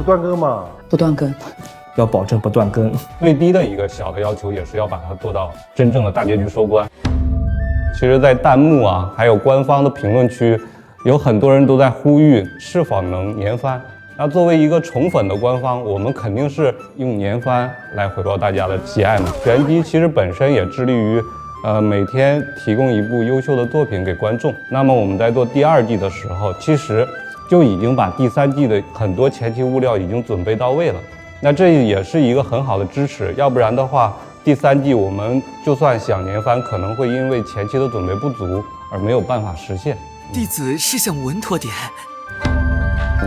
断更吗？不断更，要保证不断更。最低的一个小的要求也是要把它做到真正的大结局收官。其实，在弹幕啊，还有官方的评论区，有很多人都在呼吁是否能年番。那作为一个宠粉的官方，我们肯定是用年番来回报大家的喜爱嘛。玄机其实本身也致力于，每天提供一部优秀的作品给观众。那么我们在做第2季的时候，其实就已经把第3季的很多前期物料已经准备到位了。那这也是一个很好的支持，要不然的话，第3季我们就算想年番，可能会因为前期的准备不足而没有办法实现。弟子是想稳妥点。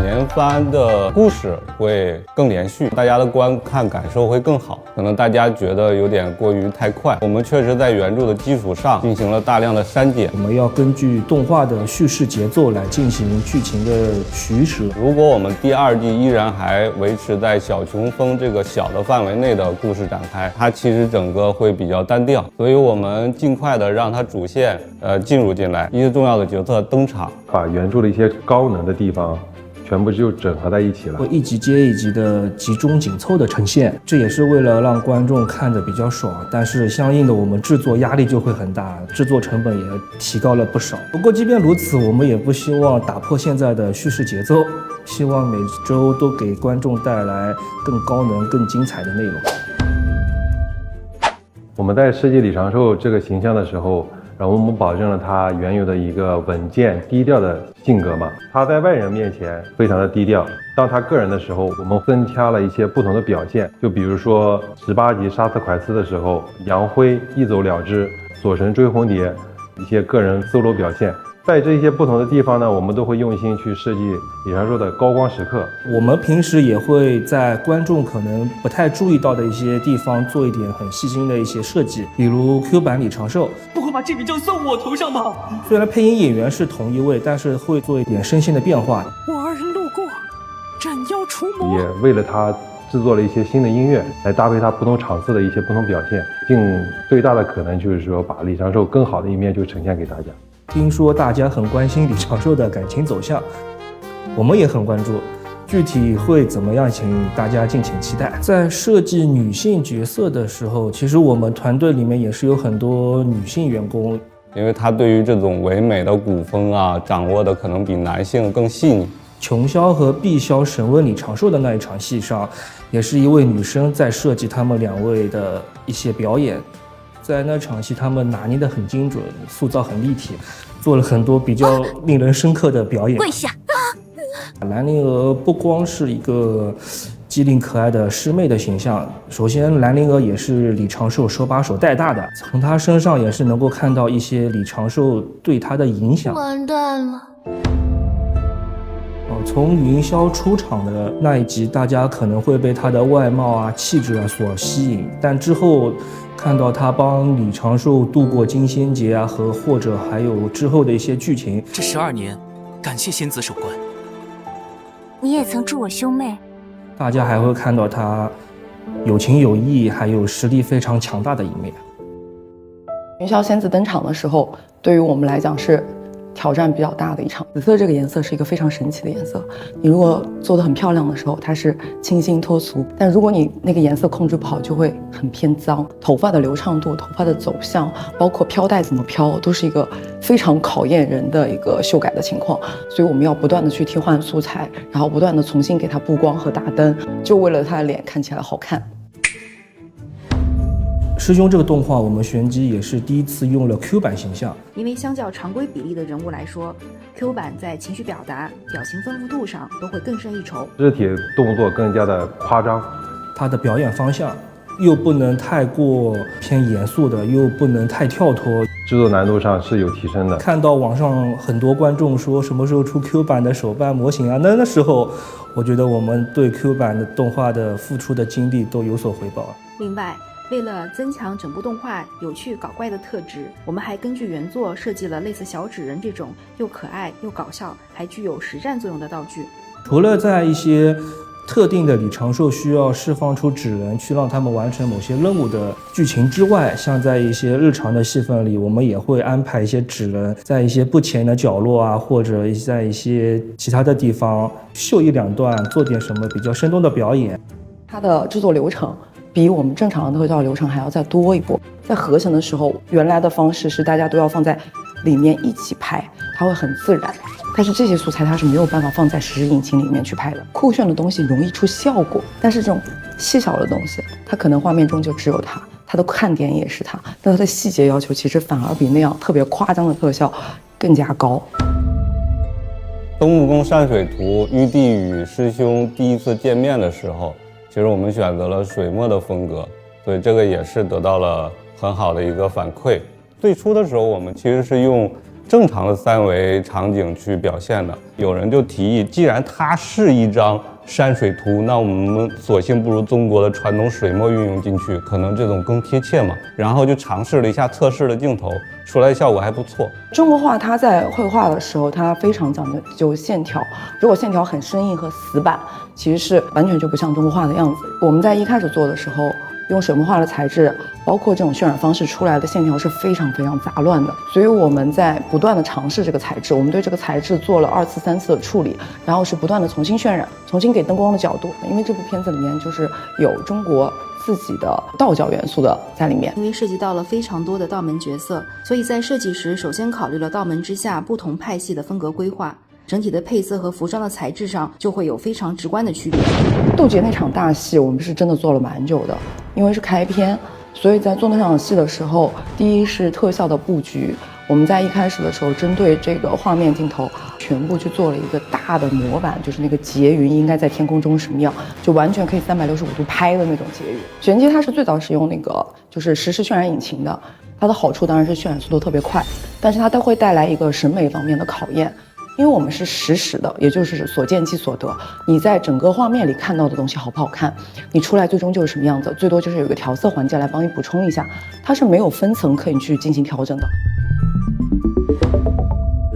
年番的故事会更连续，大家的观看感受会更好。可能大家觉得有点过于太快，我们确实在原著的基础上进行了大量的删减。我们要根据动画的叙事节奏来进行剧情的取舍。如果我们第2季依然还维持在小琼峰这个小的范围内的故事展开，它其实整个会比较单调，所以我们尽快的让它主线进入进来，一些重要的角色登场，把原著的一些高能的地方全部就整合在一起了，会一集接一集的集中紧凑的呈现，这也是为了让观众看得比较爽，但是相应的我们制作压力就会很大，制作成本也提高了不少。不过即便如此，我们也不希望打破现在的叙事节奏，希望每周都给观众带来更高能更精彩的内容。我们在设计李长寿这个形象的时候，然后我们保证了他原有的一个稳健低调的性格嘛。他在外人面前非常的低调，当他个人的时候，我们增加了一些不同的表现。就比如说18集杀死怀斯的时候，杨辉一走了之，锁神追红蝶，一些个人 solo 表现。在这些不同的地方呢，我们都会用心去设计李长寿的高光时刻。我们平时也会在观众可能不太注意到的一些地方做一点很细心的一些设计，比如 Q 版李长寿，不会把这笔账算我头上吧？虽然配音演员是同一位，但是会做一点声线的变化。我二人路过，斩妖除魔。也为了他制作了一些新的音乐，来搭配他不同场次的一些不同表现，尽最大的可能就是说把李长寿更好的一面就呈现给大家。听说大家很关心李长寿的感情走向，我们也很关注，具体会怎么样，请大家敬请期待。在设计女性角色的时候，其实我们团队里面也是有很多女性员工，因为她对于这种唯美的古风啊，掌握的可能比男性更细腻。琼霄和碧霄审问李长寿的那一场戏上，也是一位女生在设计他们2位的一些表演。在那场戏，他们拿捏得很精准，塑造很立体，做了很多比较令人深刻的表演。跪下！兰陵娥不光是一个机灵可爱的师妹的形象，首先兰陵娥也是李长寿手把手带大的，从她身上也是能够看到一些李长寿对她的影响。完蛋了！从云霄出场的那一集，大家可能会被他的外貌啊、气质啊所吸引，但之后看到他帮李长寿度过金仙节啊，或者还有之后的一些剧情，这12年，感谢仙子守关。你也曾助我兄妹，大家还会看到他有情有义，还有实力非常强大的一面。云霄仙子登场的时候，对于我们来讲是挑战比较大的一场。紫色这个颜色是一个非常神奇的颜色，你如果做得很漂亮的时候，它是清新脱俗，但如果你那个颜色控制不好，就会很偏脏。头发的流畅度、头发的走向，包括飘带怎么飘，都是一个非常考验人的一个修改的情况。所以我们要不断的去替换素材，然后不断的重新给它布光和打灯，就为了它的脸看起来好看。师兄这个动画，我们玄机也是第一次用了 Q 版形象，因为相较常规比例的人物来说 ，Q 版在情绪表达、表情丰富度上都会更胜一筹，肢体动作更加的夸张，他的表演方向又不能太过偏严肃的，又不能太跳脱，制作难度上是有提升的。看到网上很多观众说什么时候出 Q 版的手办模型啊，那时候我觉得我们对 Q 版的动画的付出的精力都有所回报。另外，为了增强整部动画有趣搞怪的特质，我们还根据原作设计了类似小纸人这种又可爱又搞笑还具有实战作用的道具。除了在一些特定的李长寿需要释放出纸人去让他们完成某些任务的剧情之外，像在一些日常的戏份里，我们也会安排一些纸人在一些不起眼的角落啊，或者在一些其他的地方秀一两段，做点什么比较生动的表演。它的制作流程比我们正常的特效流程还要再多一步。在合成的时候，原来的方式是大家都要放在里面一起拍，它会很自然。但是这些素材它是没有办法放在实时引擎里面去拍的。酷炫的东西容易出效果，但是这种细小的东西，它可能画面中就只有它，它的看点也是它，但它的细节要求其实反而比那样特别夸张的特效更加高。东木宫山水图，玉帝与师兄第一次见面的时候，其实我们选择了水墨的风格，所以这个也是得到了很好的一个反馈。最初的时候，我们其实是用正常的3维场景去表现的。有人就提议，既然它是一张山水图，那我们索性不如中国的传统水墨运用进去，可能这种更贴切嘛。然后就尝试了一下测试的镜头，出来的效果还不错。中国画它在绘画的时候，它非常讲究线条，如果线条很生硬和死板，其实是完全就不像中国画的样子。我们在一开始做的时候，用水墨画的材质，包括这种渲染方式出来的线条是非常非常杂乱的，所以我们在不断的尝试这个材质，我们对这个材质做了2次、3次的处理，然后是不断的重新渲染，重新给灯光的角度。因为这部片子里面就是有中国自己的道教元素的在里面，因为涉及到了非常多的道门角色，所以在设计时首先考虑了道门之下不同派系的风格规划，整体的配色和服装的材质上就会有非常直观的区别。渡劫那场大戏我们是真的做了蛮久的，因为是开篇，所以在做那场戏的时候，第一是特效的布局，我们在一开始的时候针对这个画面镜头全部去做了一个大的模板，就是那个劫云应该在天空中什么样，就完全可以365度拍的那种劫云。玄机它是最早使用那个就是实时渲染引擎的，它的好处当然是渲染速度特别快，但是它都会带来一个审美方面的考验。因为我们是实时的，也就是所见即所得，你在整个画面里看到的东西好不好看，你出来最终就是什么样子，最多就是有一个调色环节来帮你补充一下，它是没有分层可以去进行调整的。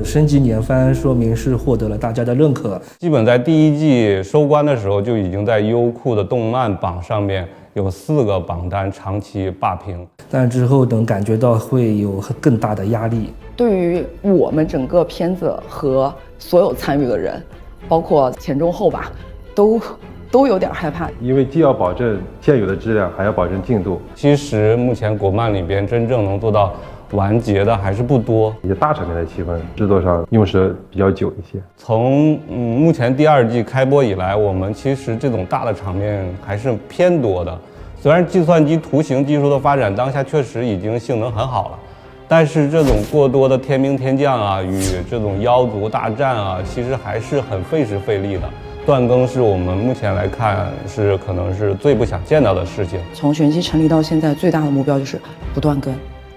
升级年番说明是获得了大家的认可，基本在第1季收官的时候，就已经在优酷的动漫榜上面有4个榜单长期霸屏，但之后等感觉到会有更大的压力。对于我们整个片子和所有参与的人，包括前中后吧，都有点害怕，因为既要保证现有的质量，还要保证进度。其实目前国漫里边真正能做到完结的还是不多，一些大场面的气氛制作上用时比较久一些。从目前第2季开播以来，我们其实这种大的场面还是偏多的。虽然计算机图形技术的发展当下确实已经性能很好了，但是这种过多的天兵天将啊，与这种妖族大战啊，其实还是很费时费力的。断更是我们目前来看是可能是最不想见到的事情。从玄机成立到现在，最大的目标就是不断更，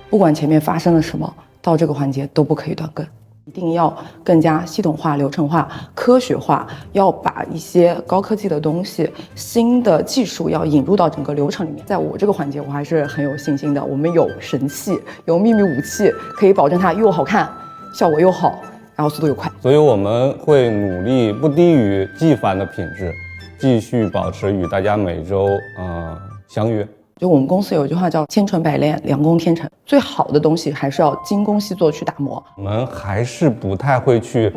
不管前面发生了什么，到这个环节都不可以断更，一定要更加系统化、流程化、科学化，要把一些高科技的东西、新的技术要引入到整个流程里面。在我这个环节，我还是很有信心的。我们有神器，有秘密武器，可以保证它又好看，效果又好，然后速度又快。所以我们会努力不低于季番的品质，继续保持与大家每周相约。就我们公司有一句话叫千锤百炼，两功天成，最好的东西还是要精工细作去打磨。我们还是不太会去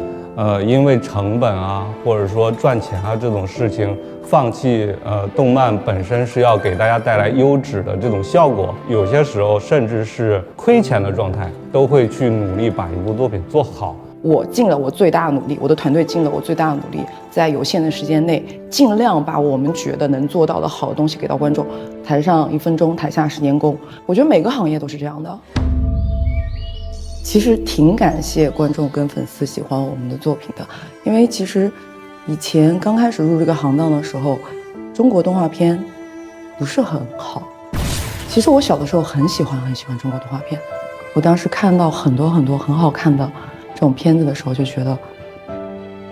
因为成本啊，或者说赚钱啊这种事情放弃动漫本身是要给大家带来优质的这种效果，有些时候甚至是亏钱的状态，都会去努力把一部作品做好。我尽了我最大的努力，我的团队尽了我最大的努力，在有限的时间内，尽量把我们觉得能做到的好的东西给到观众。台上1分钟，台下10年功。我觉得每个行业都是这样的。其实挺感谢观众跟粉丝喜欢我们的作品的，因为其实以前刚开始入这个行当的时候，中国动画片不是很好。其实我小的时候很喜欢中国动画片，我当时看到很多很好看的这种片子的时候，就觉得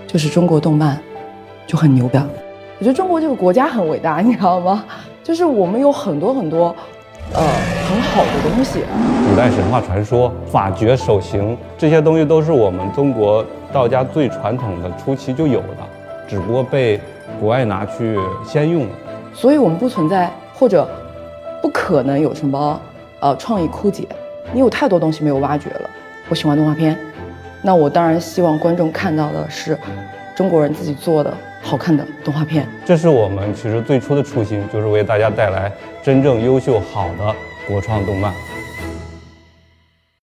就是中国动漫就很牛的。我觉得中国这个国家很伟大，你知道吗？就是我们有很多很好的东西。古代神话传说、法诀、手刑这些东西都是我们中国道家最传统的初期就有的。只不过被国外拿去先用了。所以我们不存在或者不可能有什么创意枯竭，你有太多东西没有挖掘了。我喜欢动画片，那我当然希望观众看到的是中国人自己做的好看的动画片。这是我们其实最初的初心，就是为大家带来真正优秀好的国创动漫。